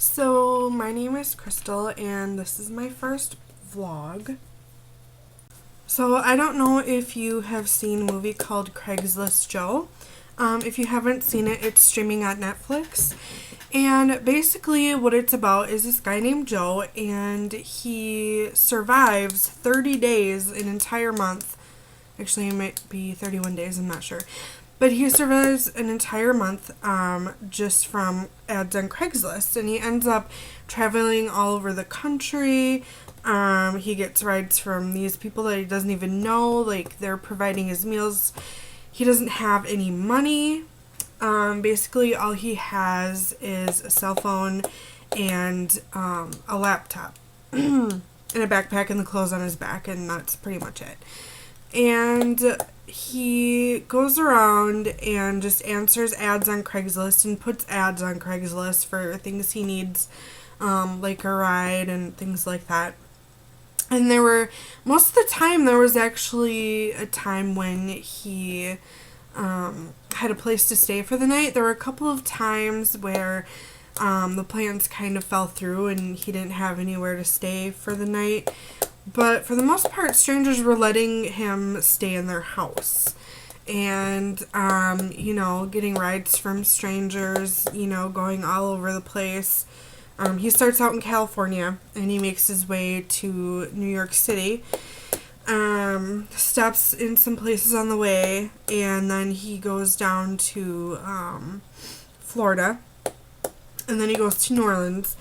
So my name is Crystal and this is my first vlog. So I don't know if you have seen a movie called Craigslist Joe. If you haven't seen it, it's streaming on Netflix. And basically what it's about is this guy named Joe, and he survives 30 days, an entire month. Actually, it might be 31 days, I'm not sure. But he survives an entire month just from ads on Craigslist, and he ends up traveling all over the country. He gets rides from these people that he doesn't even know, like they're providing his meals. He doesn't have any money. Basically, all he has is a cell phone and a laptop and a backpack and the clothes on his back, and that's pretty much it. And he goes around and just answers ads on Craigslist and puts ads on Craigslist for things he needs, like a ride and things like that. And most of the time, there was actually a time when he had a place to stay for the night. There were a couple of times where the plans kind of fell through and he didn't have anywhere to stay for the night. But for the most part, strangers were letting him stay in their house. And, getting rides from strangers, going all over the place. He starts out in California and he makes his way to New York City. Stops in some places on the way, and then he goes down to Florida. And then he goes to New Orleans.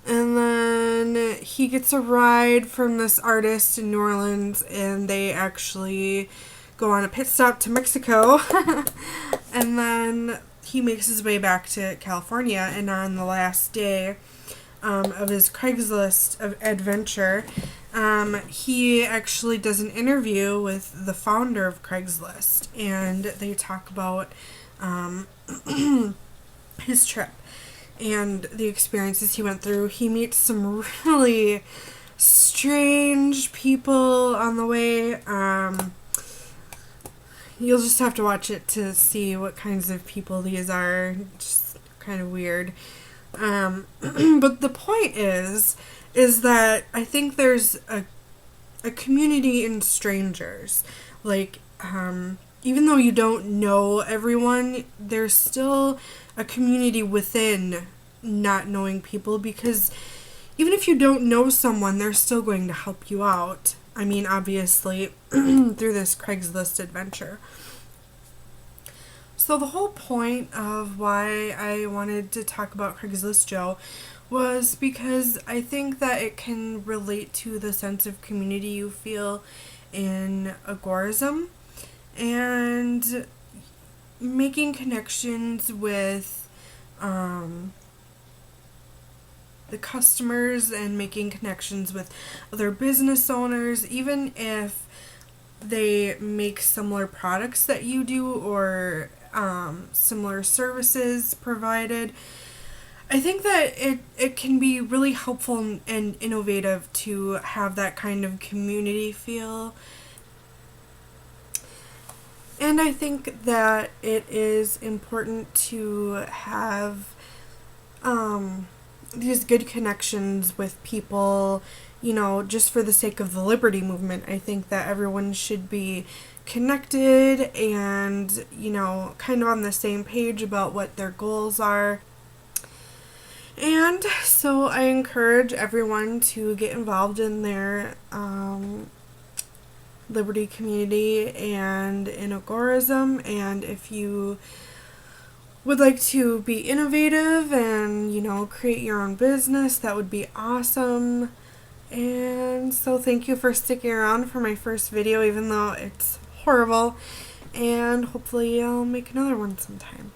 And then he gets a ride from this artist in New Orleans, and they actually go on a pit stop to Mexico. And then he makes his way back to California, and on the last day of his Craigslist adventure, he actually does an interview with the founder of Craigslist, and they talk about his trip and the experiences he went through. He meets some really strange people on the way. You'll just have to watch it to see what kinds of people these are. Just kind of weird. But the point is that I think there's a community in strangers. Like, even though you don't know everyone, there's still a community within not knowing people, because even if you don't know someone, they're still going to help you out. I mean, obviously, through this Craigslist adventure. So the whole point of why I wanted to talk about Craigslist Joe was because I think that it can relate to the sense of community you feel in Agorism, and making connections with the customers and making connections with other business owners, even if they make similar products that you do or similar services provided. I think that it can be really helpful and innovative to have that kind of community feel. And I think that it is important to have these good connections with people, just for the sake of the liberty movement. I think that everyone should be connected and, kind of on the same page about what their goals are. And so I encourage everyone to get involved in their liberty community and in Agorism. And if you would like to be innovative and, create your own business, that would be awesome. And so thank you for sticking around for my first video, even though it's horrible. And hopefully I'll make another one sometime.